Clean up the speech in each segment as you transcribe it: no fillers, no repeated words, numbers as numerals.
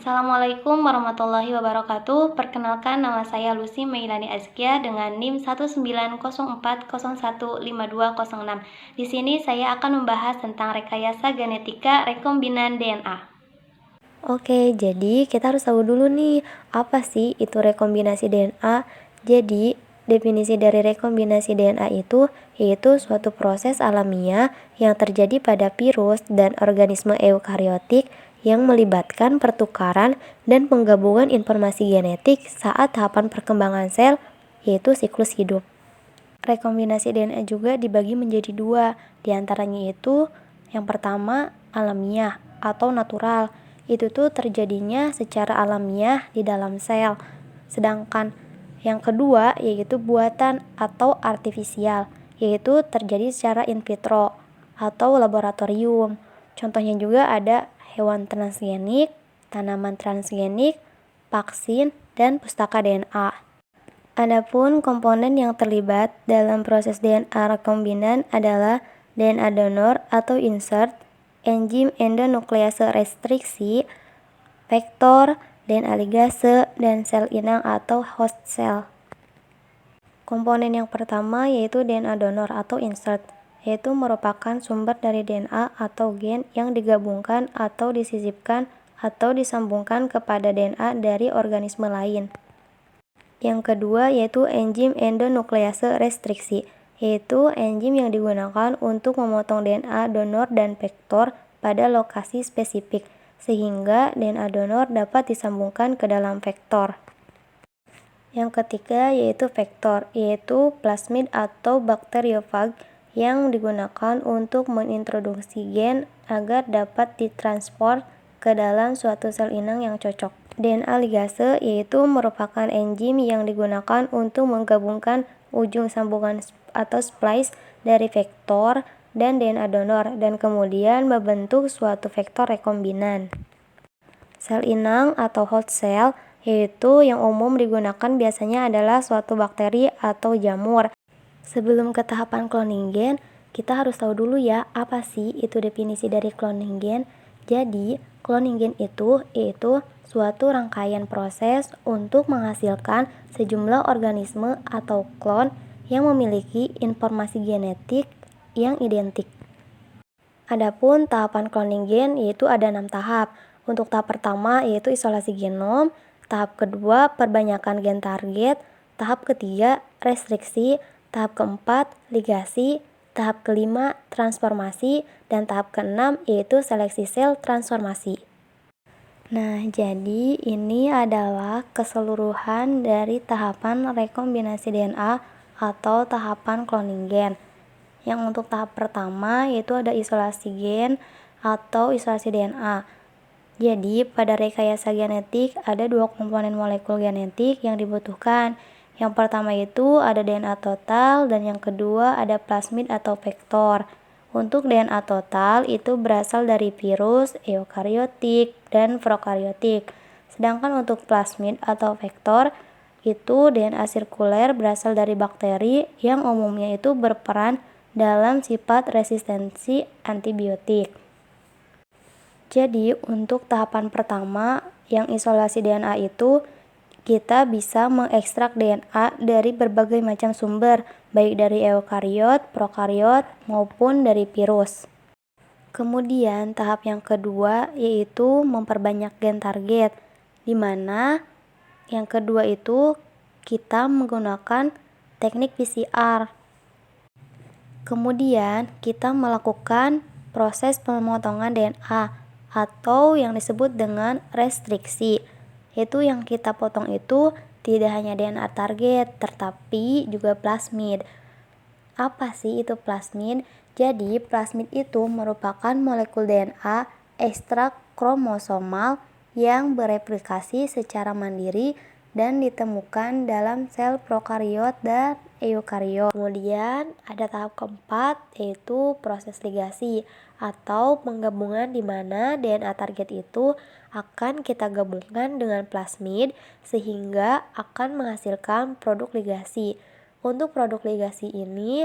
Assalamualaikum warahmatullahi wabarakatuh. Perkenalkan, nama saya Lucy Meilani Azkia dengan NIM 19040015206. Di sini saya akan membahas tentang rekayasa genetika rekombinan DNA. Oke, jadi kita harus tahu dulu nih, apa sih itu rekombinasi DNA? Jadi, definisi dari rekombinasi DNA itu yaitu suatu proses alamiah yang terjadi pada virus dan organisme eukariotik yang melibatkan pertukaran dan penggabungan informasi genetik saat tahapan perkembangan sel, yaitu siklus hidup. Rekombinasi DNA juga dibagi menjadi dua, diantaranya itu yang pertama alamiah atau natural. Itu tuh terjadinya secara alamiah di dalam sel. Sedangkan yang kedua yaitu buatan atau artifisial, yaitu terjadi secara in vitro atau laboratorium. Contohnya juga ada hewan transgenik, tanaman transgenik, vaksin, dan pustaka DNA. Adapun komponen yang terlibat dalam proses DNA rekombinan adalah DNA donor atau insert, enzim endonuklease restriksi, vektor, DNA ligase, dan sel inang atau host cell. Komponen yang pertama yaitu DNA donor atau insert, yaitu merupakan sumber dari DNA atau gen yang digabungkan atau disisipkan atau disambungkan kepada DNA dari organisme lain. Yang kedua yaitu enzim endonuklease restriksi, yaitu enzim yang digunakan untuk memotong DNA donor dan vektor pada lokasi spesifik, sehingga DNA donor dapat disambungkan ke dalam vektor. Yang ketiga yaitu vektor, yaitu plasmid atau bakteriofag yang digunakan untuk mengintroduksi gen agar dapat ditransport ke dalam suatu sel inang yang cocok. DNA ligase yaitu merupakan enzim yang digunakan untuk menggabungkan ujung sambungan atau splice dari vektor dan DNA donor dan kemudian membentuk suatu vektor rekombinan. Sel inang atau host cell yaitu yang umum digunakan biasanya adalah suatu bakteri atau jamur. Sebelum ke tahapan cloning gen, kita harus tahu dulu ya apa sih itu definisi dari cloning gen. Jadi, cloning gen itu yaitu suatu rangkaian proses untuk menghasilkan sejumlah organisme atau klon yang memiliki informasi genetik yang identik. Adapun tahapan cloning gen yaitu ada 6 tahap. Untuk tahap pertama yaitu isolasi genom, tahap kedua perbanyakan gen target, tahap ketiga restriksi, tahap keempat ligasi, tahap kelima transformasi, dan tahap keenam yaitu seleksi sel transformasi. Nah, jadi ini adalah keseluruhan dari tahapan rekombinasi DNA atau tahapan cloning gen. Yang untuk tahap pertama yaitu ada isolasi gen atau isolasi DNA. Jadi, pada rekayasa genetik ada dua komponen molekul genetik yang dibutuhkan. Yang pertama itu ada DNA total dan yang kedua ada plasmid atau vektor. Untuk DNA total itu berasal dari virus, eukariotik, dan prokariotik. Sedangkan untuk plasmid atau vektor itu DNA sirkuler berasal dari bakteri yang umumnya itu berperan dalam sifat resistensi antibiotik. Jadi untuk tahapan pertama yang isolasi DNA itu kita bisa mengekstrak DNA dari berbagai macam sumber, baik dari eukariot, prokariot, maupun dari virus. Kemudian tahap yang kedua yaitu memperbanyak gen target, di mana yang kedua itu kita menggunakan teknik PCR. Kemudian kita melakukan proses pemotongan DNA atau yang disebut dengan restriksi. Yaitu yang kita potong itu tidak hanya DNA target, tetapi juga plasmid. Apa sih itu plasmid? Jadi, plasmid itu merupakan molekul DNA ekstrak kromosomal yang bereplikasi secara mandiri dan ditemukan dalam sel prokariot dan eukariot. Kemudian ada tahap keempat yaitu proses ligasi atau penggabungan di mana DNA target itu akan kita gabungkan dengan plasmid sehingga akan menghasilkan produk ligasi. Untuk produk ligasi ini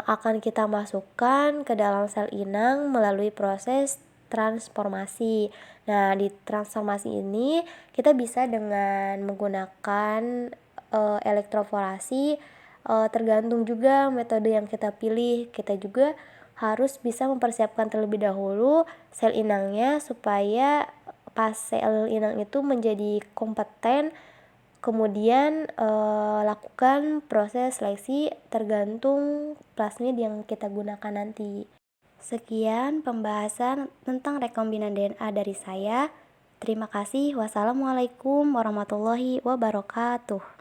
akan kita masukkan ke dalam sel inang melalui proses transformasi. Nah, di transformasi ini kita bisa dengan menggunakan elektroforasi, tergantung juga metode yang kita pilih. Kita juga harus bisa mempersiapkan terlebih dahulu sel inangnya supaya pas sel inang itu menjadi kompeten, kemudian lakukan proses seleksi tergantung plasmid yang kita gunakan nanti. Sekian pembahasan tentang rekombinan DNA dari saya. Terima kasih. Wassalamualaikum warahmatullahi wabarakatuh.